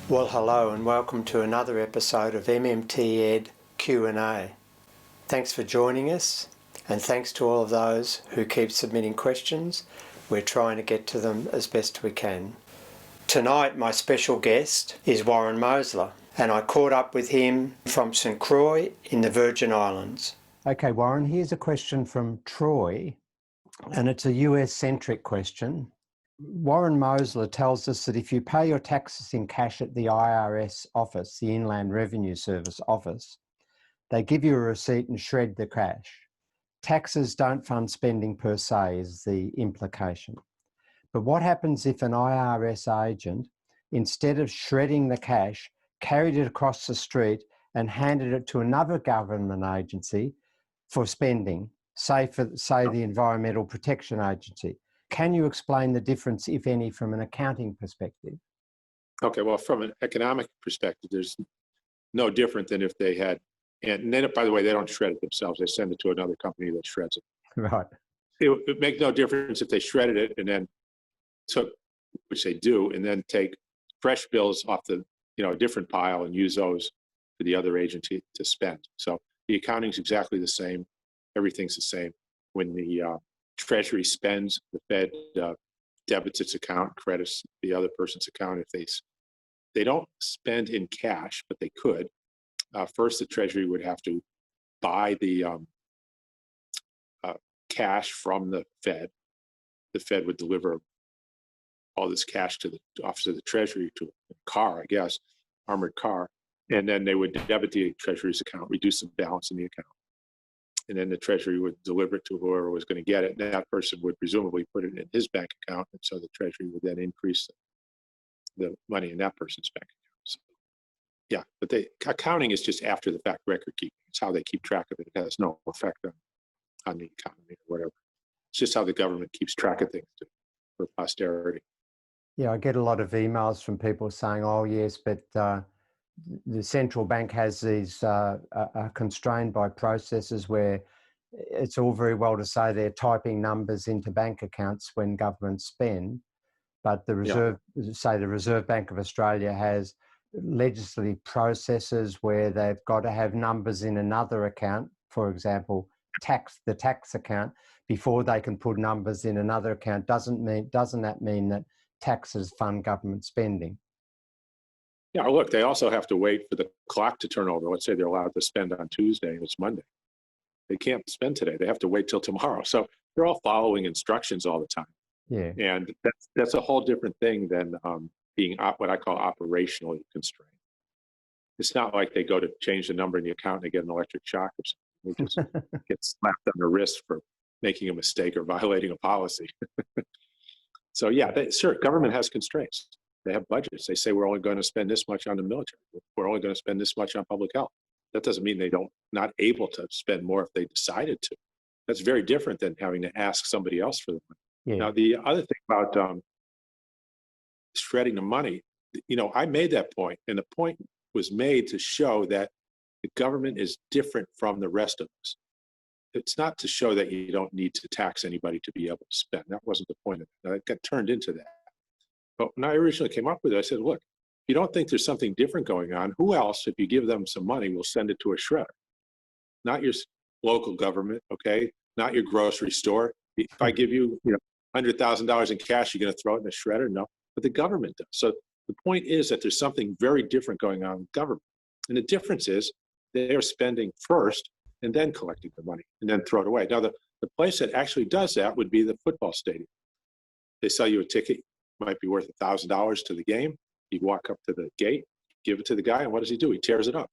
Well, hello and welcome to another episode of MMTed Q&A. Thanks for joining us, and thanks to all of those who keep submitting questions. We're trying to get to them as best we can. Tonight, my special guest is Warren Mosler, and I caught up with him from St Croix in the Virgin Islands. Okay, Warren, here's a question from Troy, and it's a US-centric question. Warren Mosler tells us that if you pay your taxes in cash at the IRS office, the Inland Revenue Service office, they give you a receipt and shred the cash. Taxes don't fund spending per se is the implication. But what happens if an IRS agent, instead of shredding the cash, carried it across the street and handed it to another government agency for spending, say the Environmental Protection Agency? Can you explain the difference, if any, from an accounting perspective? Okay, well, from an economic perspective, there's no different than if they had, and then, by the way, they don't shred it themselves. They send it to another company that shreds it. Right. It would make no difference if they shredded it and then took, which they do, and then take fresh bills off the, a different pile and use those for the other agency to spend. So the accounting's exactly the same. Everything's the same. When the Treasury spends, the Fed debits its account, credits the other person's account. If they don't spend in cash, but they could, first the Treasury would have to buy the cash from the Fed. The Fed would deliver all this cash to the Office of the Treasury, to a car, I guess, armored car, and then they would debit the Treasury's account, reduce the balance in the account. And then the Treasury would deliver it to whoever was going to get it. And that person would presumably put it in his bank account. And so the Treasury would then increase the money in that person's bank account. So, yeah, but accounting is just after the fact record keeping. It's how they keep track of it. It has no effect on the economy or whatever. It's just how the government keeps track of things for posterity. Yeah, I get a lot of emails from people saying, oh, yes, but the central bank has these are constrained by processes where it's all very well to say they're typing numbers into bank accounts when governments spend, but the Reserve Bank of Australia has legislative processes where they've got to have numbers in another account, for example, the tax account, before they can put numbers in another account. Doesn't that mean that taxes fund government spending? Yeah, look, they also have to wait for the clock to turn over. Let's say they're allowed to spend on Tuesday and it's Monday. They can't spend today. They have to wait till tomorrow. So they're all following instructions all the time. Yeah. And that's a whole different thing than being what I call operationally constrained. It's not like they go to change the number in the account and they get an electric shock or something. They just get slapped on the wrist for making a mistake or violating a policy. So yeah, sure, government has constraints. They have budgets. They say we're only going to spend this much on the military. We're only going to spend this much on public health. That doesn't mean not able to spend more if they decided to. That's very different than having to ask somebody else for the money. Yeah. Now, the other thing about shredding the money, I made that point, and the point was made to show that the government is different from the rest of us. It's not to show that you don't need to tax anybody to be able to spend. That wasn't the point of it. It got turned into that. But when I originally came up with it, I said, look, if you don't think there's something different going on, who else, if you give them some money, will send it to a shredder? Not your local government, okay? Not your grocery store. If I give you, $100,000 in cash, you're going to throw it in a shredder? No, but the government does. So the point is that there's something very different going on with government. And the difference is they are spending first and then collecting the money and then throw it away. Now, the place that actually does that would be the football stadium. They sell you a ticket. Might be worth $1,000 to the game. You walk up to the gate, give it to the guy, and what does he do? He tears it up.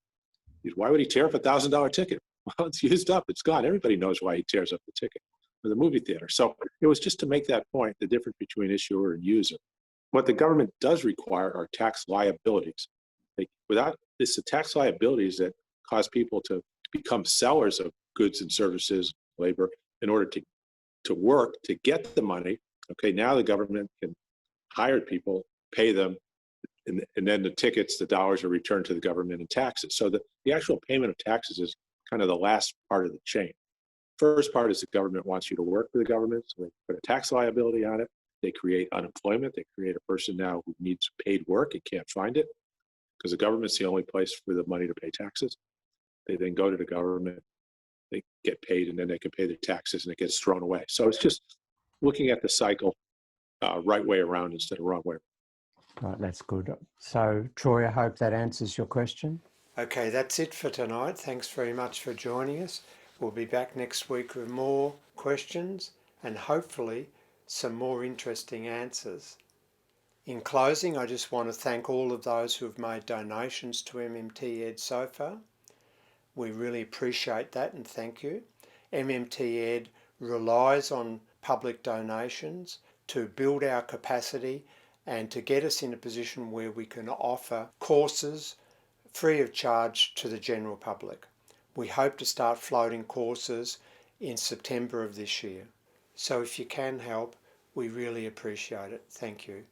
Why would he tear up a $1,000 ticket? Well, it's used up. It's gone. Everybody knows why he tears up the ticket for the movie theater. So it was just to make that point, the difference between issuer and user. What the government does require are tax liabilities. Without this, the tax liabilities that cause people to become sellers of goods and services, labor, in order to work to get the money. Okay, now the government can hire people, pay them, and then the tickets, the dollars are returned to the government in taxes. So the actual payment of taxes is kind of the last part of the chain. First part is the government wants you to work for the government, so they put a tax liability on it. They create unemployment. They create a person now who needs paid work and can't find it. because the government's the only place for the money to pay taxes. They then go to the government, they get paid, and then they can pay their taxes, and it gets thrown away. So it's just looking at the cycle right way around instead of wrong way. Right, that's good. So, Troy, I hope that answers your question. Okay, that's it for tonight. Thanks very much for joining us. We'll be back next week with more questions and hopefully some more interesting answers. In closing, I just want to thank all of those who have made donations to MMTed so far. We really appreciate that and thank you. MMTed relies on public donations to build our capacity and to get us in a position where we can offer courses free of charge to the general public. We hope to start floating courses in September of this year. So if you can help, we really appreciate it. Thank you.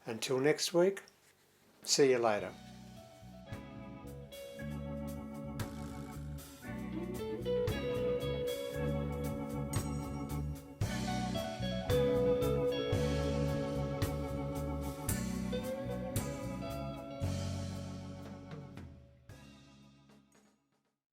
Until next week, see you later.